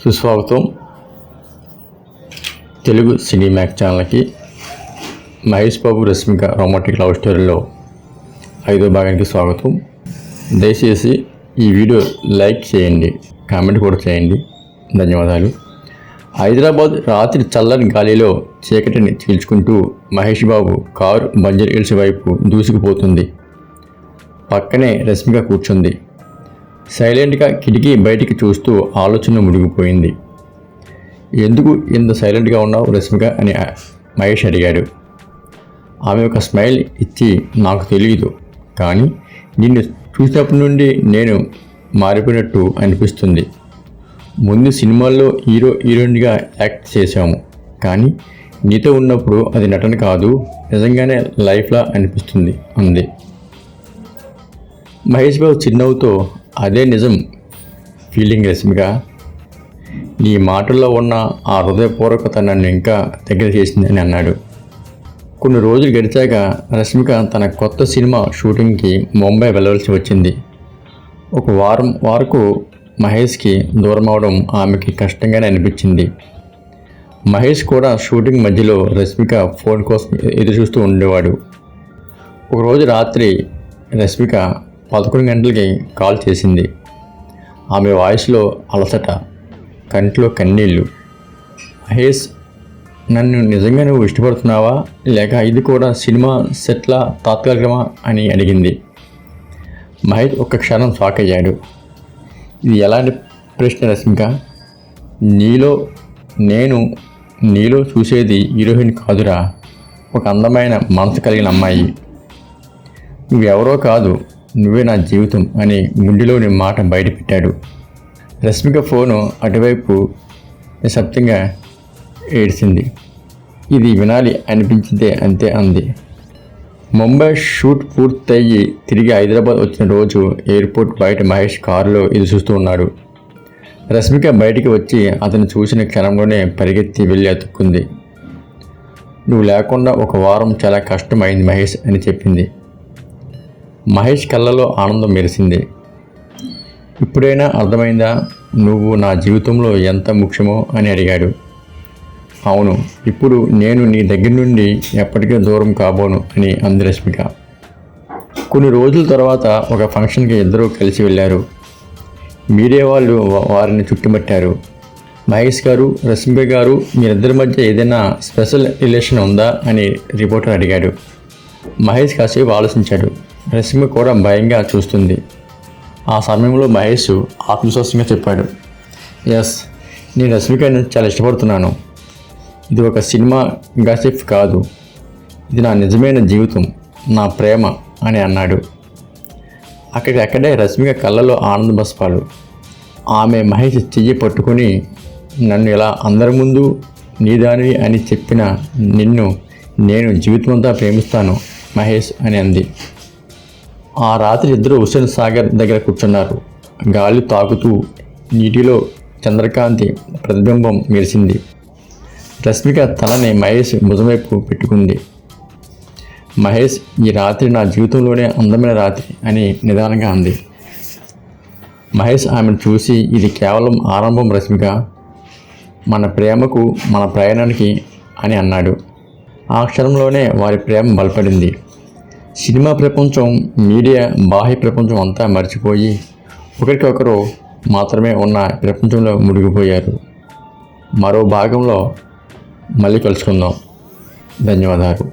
సుస్వాగతం తెలుగు సినీ మ్యాక్ ఛానల్కి. Mahesh Babu Rashmika romantic love స్టోరీలో 5వ భాగానికి స్వాగతం. దయచేసి ఈ వీడియో లైక్ చేయండి, కామెంట్ కూడా చేయండి. ధన్యవాదాలు. హైదరాబాద్ రాత్రి చల్లని గాలిలో చీకటిని చీల్చుకుంటూ మహేష్ బాబు కారు బంజర్ హిల్స్ వైపు దూసుకుపోతుంది. పక్కనే రష్మిక కూర్చుంది. సైలెంట్గా కిటికీ బయటికి చూస్తూ ఆలోచన మునిగిపోయింది. ఎందుకు ఇంత సైలెంట్గా ఉన్నావు రష్మిక అని మహేష్ అడిగాడు. ఆమె ఒక స్మైల్ ఇచ్చి, నాకు తెలియదు, కానీ నిన్ను చూసినప్పటి నుండి నేను మారిపోయినట్టు అనిపిస్తుంది. ముందు సినిమాల్లో హీరోయిన్గా యాక్ట్ చేశాము, కానీ నీతో ఉన్నప్పుడు అది నటన కాదు, నిజంగానే లైఫ్లా అనిపిస్తుంది అంది. మహేష్ బాబు చిరునవ్వుతో, అదే నిజం ఫీలింగ్ రష్మిక. నీ మాటల్లో ఉన్న ఆ హృదయపూర్వకత నన్ను ఇంకా దగ్గర చేసింది అని అన్నాడు. కొన్ని రోజులు గడిచాక రష్మిక తన కొత్త సినిమా షూటింగ్కి ముంబై వెళ్ళవలసి వచ్చింది. ఒక వారం వరకు మహేష్కి దూరం అవడం ఆమెకి కష్టంగానే అనిపించింది. మహేష్ కూడా షూటింగ్ మధ్యలో రష్మిక ఫోన్ కోసం ఎదురు చూస్తూ ఉండేవాడు. ఒకరోజు రాత్రి రష్మిక 11 గంటలకి కాల్ చేసింది. ఆమె వాయిస్లో అలసట, కంట్లో కన్నీళ్ళు. మహేష్, నన్ను నిజంగా నువ్వు ఇష్టపడుతున్నావా, లేక ఇది కూడా సినిమా సెట్లా తాత్కాలికమా అని అడిగింది. మహేష్ ఒక్క క్షణం షాక్ అయ్యాడు. ఇది ఎలాంటి ప్రశ్న రష్మిక? నీలో చూసేది హీరోయిన్ కాదురా, ఒక అందమైన మనసు కలిగిన అమ్మాయి. నువ్వెవరో కాదు, నువ్వే నా జీవితం అని గుండెలోని మాట బయటపెట్టాడు. రష్మిక ఫోను అటువైపు నిశ్శబ్దంగా ఏడ్చింది. ఇది వినాలి అనిపించిందే అంతే అంది. ముంబై షూట్ పూర్తయ్యి తిరిగి హైదరాబాద్ వచ్చిన రోజు ఎయిర్పోర్ట్ బయట మహేష్ కారులో ఎదురు చూస్తూ ఉన్నాడు. రష్మిక బయటికి వచ్చి అతను చూసిన క్షణంలోనే పరిగెత్తి వెళ్ళి అతుక్కుంది. నువ్వు లేకుండా ఒక వారం చాలా కష్టమైంది మహేష్ అని చెప్పింది. మహేష్ కళ్ళలో ఆనందం మెరిసింది. ఇప్పుడైనా అర్థమైందా నువ్వు నా జీవితంలో ఎంత ముఖ్యమో అని అడిగాడు. అవును, ఇప్పుడు నేను నీ దగ్గర నుండి ఎప్పటికీ దూరం కాబోను అని అంది రష్మిక. కొన్ని రోజుల తర్వాత ఒక ఫంక్షన్కి ఇద్దరూ కలిసి వెళ్ళారు. మీడియా వాళ్ళు వారిని చుట్టుముట్టారు. మహేష్ గారు, రష్మిక గారు, మీరిద్దరి మధ్య ఏదైనా స్పెషల్ రిలేషన్ ఉందా అని రిపోర్టర్ అడిగాడు. మహేష్ కాసేపు ఆలోచించాడు. రష్మిక కూడా భయంగా చూస్తుంది. ఆ సమయంలో మహేష్ ఆత్మవిశ్వాసంగా చెప్పాడు, ఎస్, నేను రష్మికని చాలా ఇష్టపడుతున్నాను. ఇది ఒక సినిమా గాసిప్ కాదు, ఇది నా నిజమైన జీవితం, నా ప్రేమ అని అన్నాడు. అక్కడే రష్మిక కళ్ళలో ఆనంద బస్పాలు. ఆమె మహేష్ చెయ్యి పట్టుకుని, నన్ను ఇలా అందరి ముందు నీదానివి అని చెప్పిన నిన్ను నేను జీవితమంతా ప్రేమిస్తాను మహేష్ అని అంది. ఆ రాత్రి ఇద్దరు హుస్సేన్ సాగర్ దగ్గర కూర్చున్నారు. గాలి తాకుతూ నీటిలో చంద్రకాంతి ప్రతిబింబం మెరిసింది. రష్మిక తలని మహేష్ భుజం వైపు పెట్టుకుంది. మహేష్, ఈ రాత్రి నా జీవితంలోనే అందమైన రాత్రి అని నిదానంగా అంది. మహేష్ ఆమెను చూసి, ఇది కేవలం ఆరంభం రష్మిక, మన ప్రేమకు, మన ప్రయాణానికి అని అన్నాడు. ఆ క్షణంలోనే వారి ప్రేమ బలపడింది. సినిమా ప్రపంచం, మీడియా, బాహ్య ప్రపంచం అంతా మర్చిపోయి ఒకరికొకరు మాత్రమే ఉన్న ప్రపంచంలో మునిగిపోయారు. మరో భాగంలో మళ్ళీ కలుసుకుందాం. ధన్యవాదాలు.